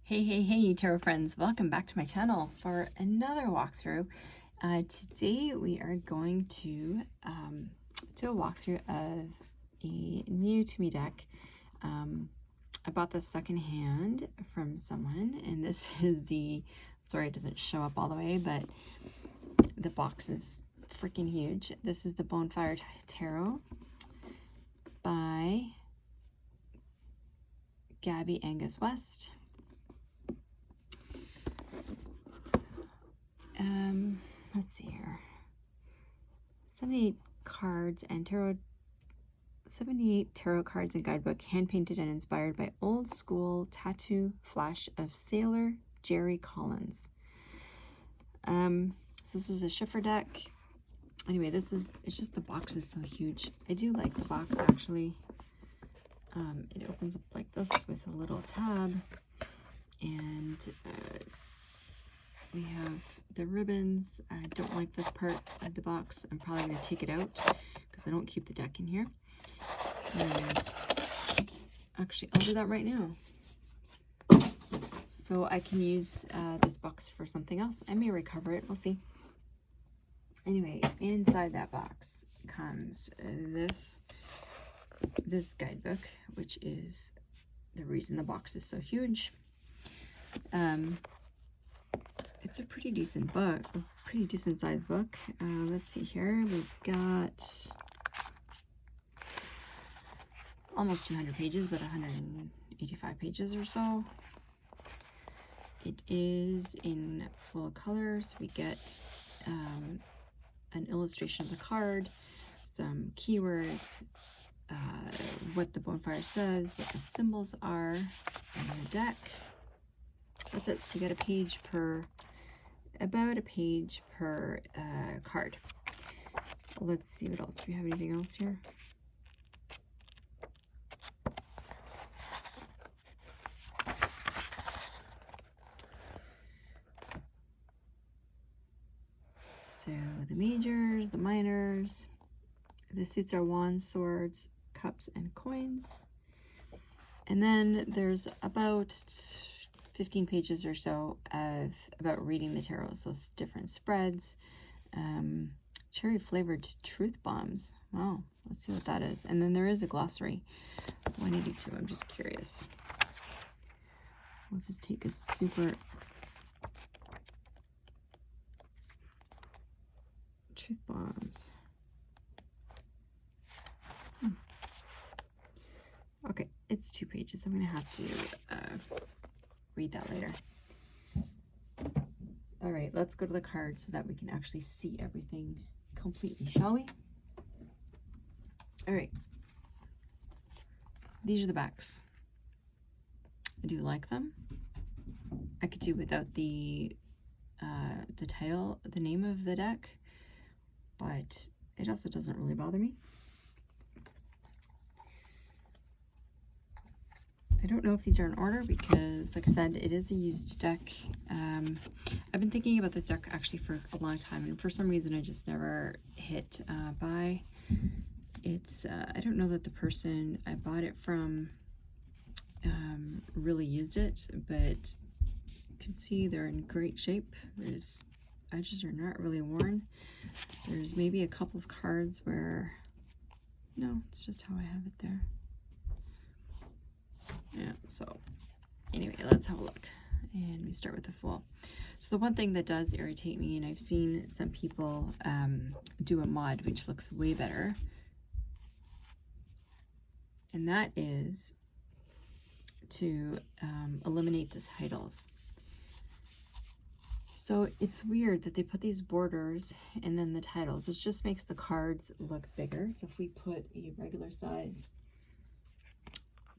Hey, tarot friends, welcome back to my channel for another walkthrough. Today we are going to do a walkthrough of a new to me deck. I bought this secondhand from someone, and this is sorry it doesn't show up all the way, but the box is freaking huge. This is the Bonefire Tarot by Gabby Angus West. Let's see here. 78 cards and 78 tarot cards and guidebook, hand painted and inspired by old school tattoo flash of sailor Jerry Collins. So this is a shifter deck. Anyway, it's just the box is so huge. I do like the box actually. It opens up like this with a little tab, and we have the ribbons. I don't like this part of the box. I'm probably going to take it out because I don't keep the deck in here. And actually, I'll do that right now. So I can use this box for something else. I may recover it. We'll see. Anyway, inside that box comes this guidebook, which is the reason the box is so huge. It's a pretty decent book, a pretty decent sized book. Let's see here. We've got almost 200 pages, but 185 pages or so. It is in full color, so we get an illustration of the card, some keywords, what the bonfire says, what the symbols are in the deck. That's it. So you get a page per, about a page per card. Let's see what else. Do we have anything else here? So the majors, the minors, the suits are wands, swords, cups, and coins. And then there's about 15 pages or so about reading the tarot. So different spreads, cherry flavored truth bombs. Wow, let's see what that is. And then there is a glossary, 182. I'm just curious. We'll just take a super truth bombs. Okay, it's 2 pages. I'm gonna have to read that later. All right, let's go to the cards so that we can actually see everything completely, shall we? All right, these are the backs. I do like them. I could do without the title, the name of the deck, but it also doesn't really bother me. I don't know if these are in order because, like I said, it is a used deck. I've been thinking about this deck actually for a long time, and for some reason I just never hit buy. It's I don't know that the person I bought it from really used it, but you can see they're in great shape. There's edges are not really worn. There's maybe a couple of cards where, no, it's just how I have it there. Yeah, so anyway, let's have a look. And we start with the Fool. So the one thing that does irritate me, and I've seen some people do a mod which looks way better, and that is to eliminate the titles. So it's weird that they put these borders and then the titles, which just makes the cards look bigger. So if we put a regular size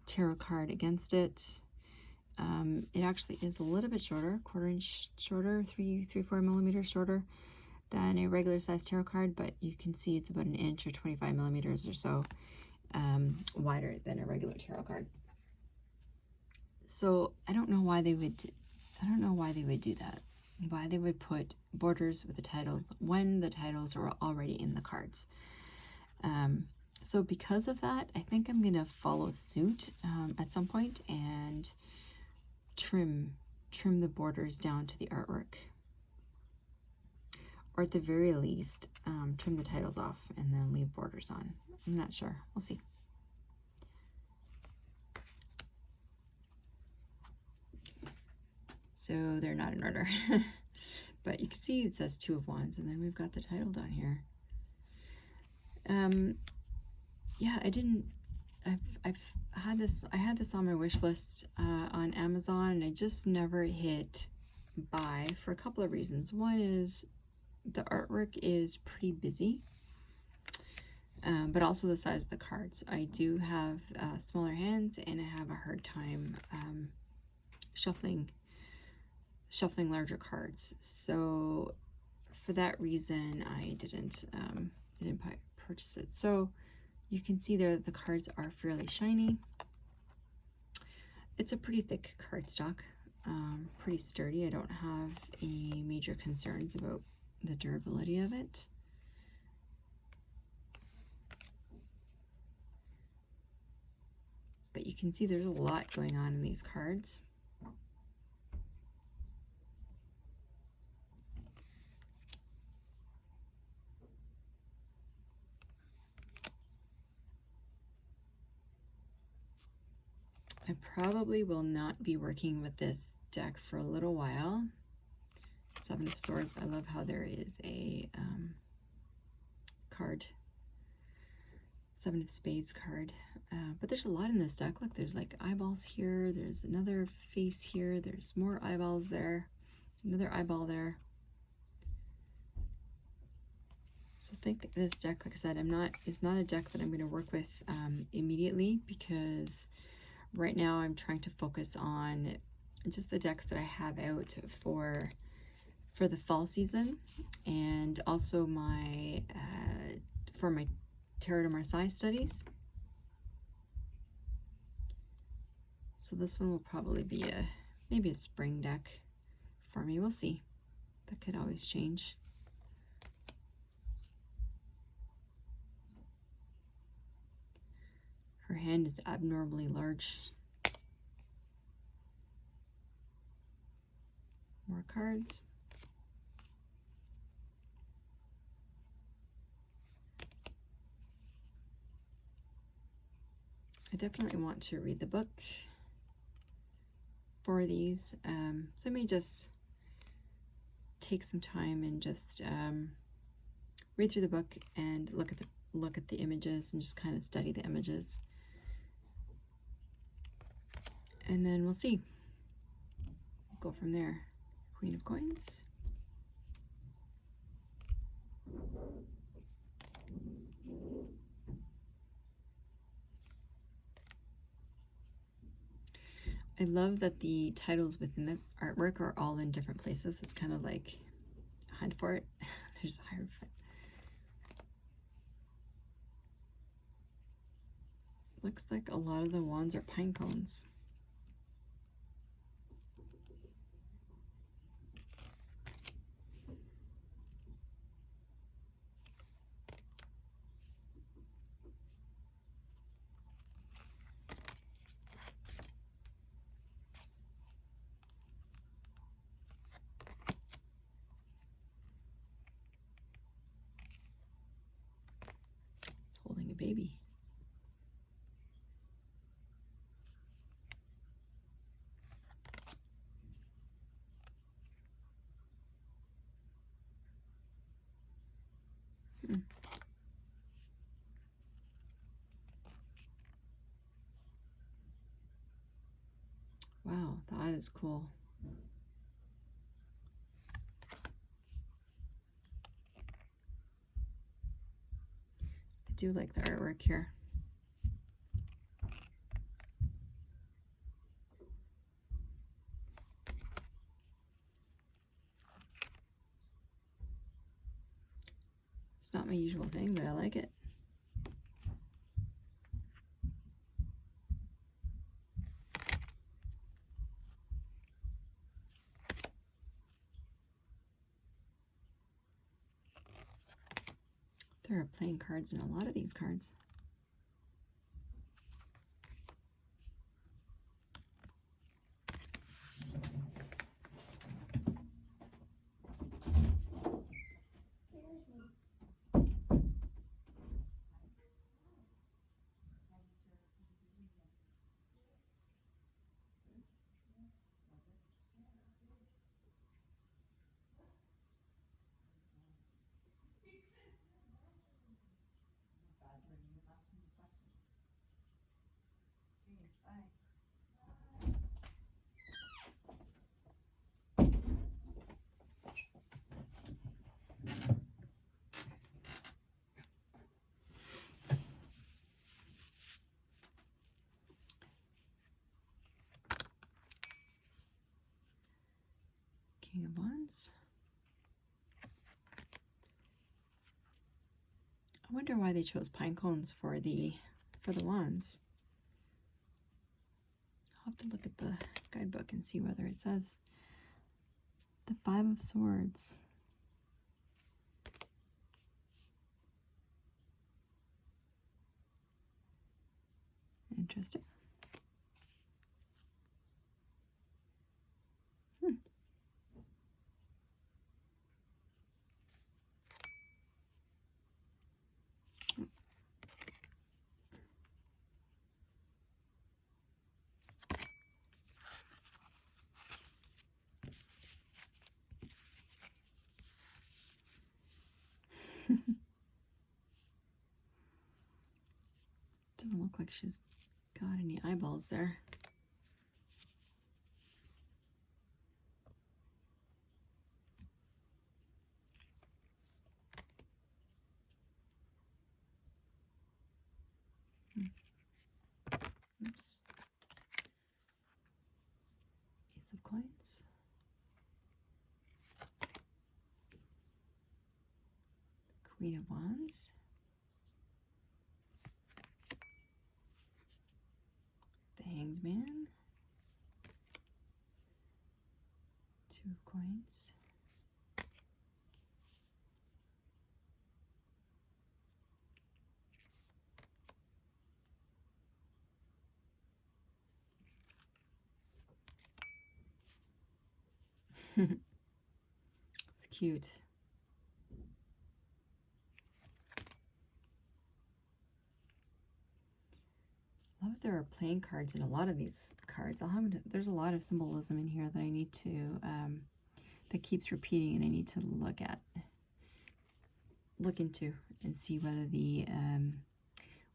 tarot card against it, it actually is a little bit shorter, 1/4 inch shorter, 3-4 millimeters shorter than a regular size tarot card, but you can see it's about 1 inch or 25 millimeters or so wider than a regular tarot card. So I don't know why they would do that. Why they would put borders with the titles when the titles are already in the cards. So because of that, I think I'm gonna follow suit at some point and trim the borders down to the artwork. Or at the very least, trim the titles off and then leave borders on. I'm not sure. We'll see. So they're not in order. But you can see it says 2 of Wands, and then we've got the title down here. Yeah, I had this on my wish list on Amazon, and I just never hit buy for a couple of reasons. One is the artwork is pretty busy, but also the size of the cards. I do have smaller hands, and I have a hard time shuffling larger cards. So for that reason, I didn't purchase it. So you can see there that the cards are fairly shiny. It's a pretty thick cardstock, pretty sturdy. I don't have any major concerns about the durability of it. But you can see there's a lot going on in these cards. I probably will not be working with this deck for a little while. 7 of Swords. I love how there is a card. 7 of Spades card. But there's a lot in this deck. Look, there's like eyeballs here. There's another face here. There's more eyeballs there. Another eyeball there. So I think this deck, like I said, it's not a deck that I'm going to work with immediately, because right now I'm trying to focus on just the decks that I have out for the fall season, and also my for my Tarot de Marseille studies. So this one will probably be maybe a spring deck for me. We'll see. That could always change. Her hand is abnormally large. More cards. I definitely want to read the book for these, so I may just take some time and just read through the book and look at the images and just kind of study the images, and then we'll see. We'll go from there. Queen of Coins. I love that the titles within the artwork are all in different places. It's kind of like hunt for it. There's the Hierophant. Looks like a lot of the wands are pine cones. Holding a baby. Wow, that is cool. I do like the artwork here. It's not my usual thing, but I like it. There are playing cards in a lot of these cards. King of Wands. I wonder why they chose pine cones for the wands. I'll have to look at the guidebook and see whether it says the 5 of Swords. Interesting. Doesn't look like she's got any eyeballs there. Oops. Ace of Coins. Queen of Wands. The Hanged Man. 2 of Coins. It's cute. I love there are playing cards in a lot of these cards. There's a lot of symbolism in here that I need to that keeps repeating, and I need to look into and see whether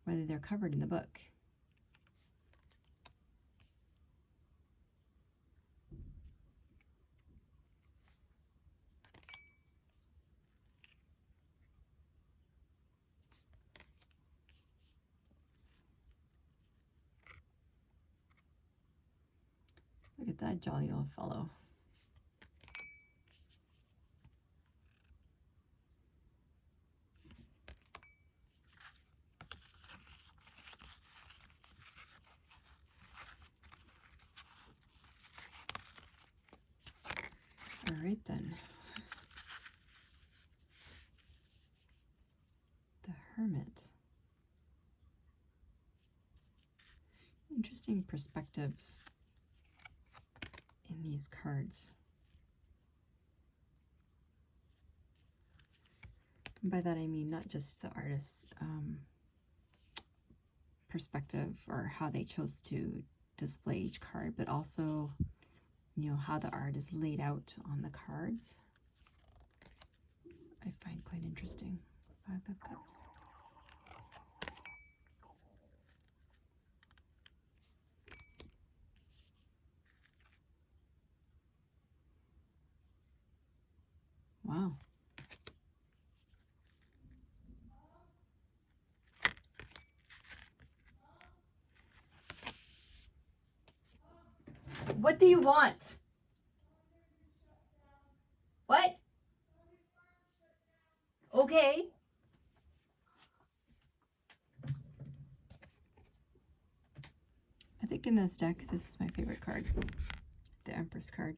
whether they're covered in the book. Look at that jolly old fellow. All right then. The Hermit. Interesting perspectives in these cards. And by that I mean not just the artist's perspective or how they chose to display each card, but also, you know, how the art is laid out on the cards. I find quite interesting. 5 of Cups. Wow. What do you want? What? Okay. I think in this deck, this is my favorite card. The Empress card.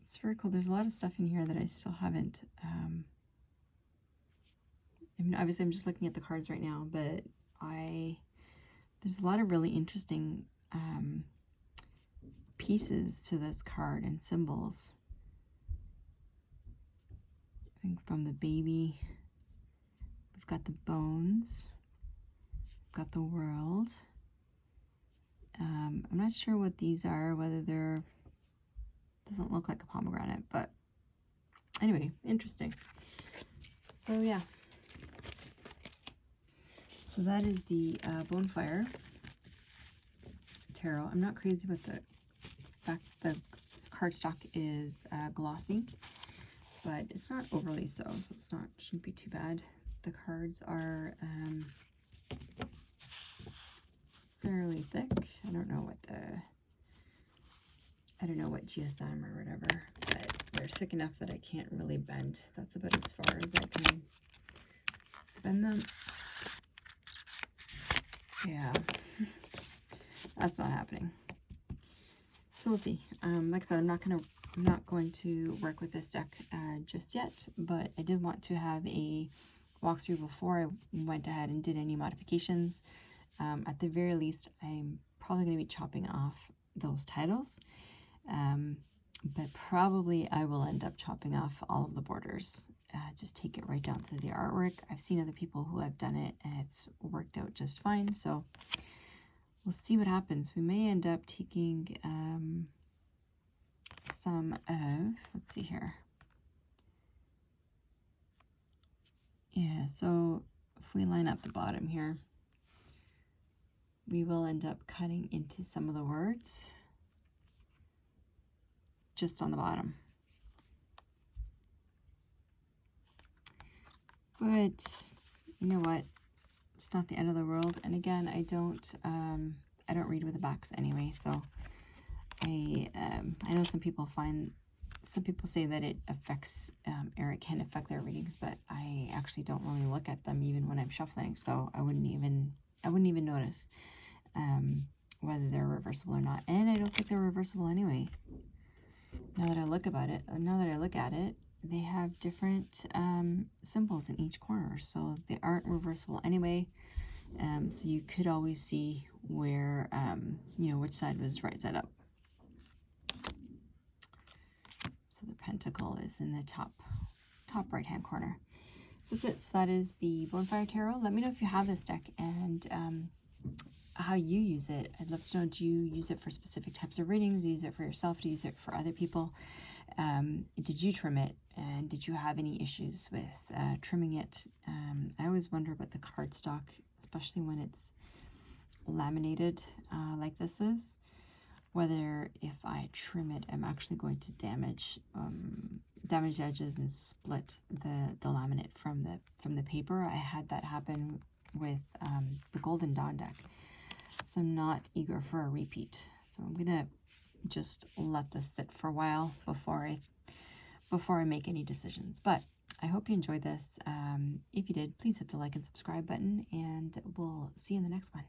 It's very cool. There's a lot of stuff in here that I still haven't. I mean, obviously, I'm just looking at the cards right now, but there's a lot of really interesting pieces to this card and symbols. I think from the baby, we've got the bones, we've got the world. I'm not sure what these are, whether they're, doesn't look like a pomegranate, but anyway, interesting. So yeah. So that is the Bonefire Tarot. I'm not crazy about the fact the cardstock is glossy, but it's not overly so it's not, shouldn't be too bad. The cards are fairly thick. I don't know what GSM or whatever, but they're thick enough that I can't really bend. That's about as far as I can bend them. Yeah, that's not happening. So we'll see. Like I said, I'm not going to work with this deck just yet, but I did want to have a walkthrough before I went ahead and did any modifications. At the very least, I'm probably going to be chopping off those titles, but probably I will end up chopping off all of the borders. Just take it right down to the artwork. I've seen other people who have done it and it's worked out just fine, so we'll see what happens. We may end up taking some of, let's see here. Yeah, so if we line up the bottom here, we will end up cutting into some of the words just on the bottom. But you know what? It's not the end of the world. And again, I don't read with the backs anyway, so I know some people say that it affects or it can affect their readings, but I actually don't really look at them even when I'm shuffling, so I wouldn't even notice whether they're reversible or not. And I don't think they're reversible anyway. Now that I look at it, they have different symbols in each corner, so they aren't reversible anyway. So you could always see where which side was right side up. So the pentacle is in the top right hand corner. That's it. So that is the Bonefire Tarot. Let me know if you have this deck and how you use it. I'd love to know, do you use it for specific types of readings? Do you use it for yourself? Do you use it for other people? Did you trim it? And did you have any issues with trimming it? I always wonder about the cardstock, especially when it's laminated like this is, whether if I trim it, I'm actually going to damage edges and split the laminate from the paper. I had that happen with the Golden Dawn deck, so I'm not eager for a repeat. So I'm gonna just let this sit for a while before I make any decisions. But I hope you enjoyed this. If you did, please hit the like and subscribe button, and we'll see you in the next one.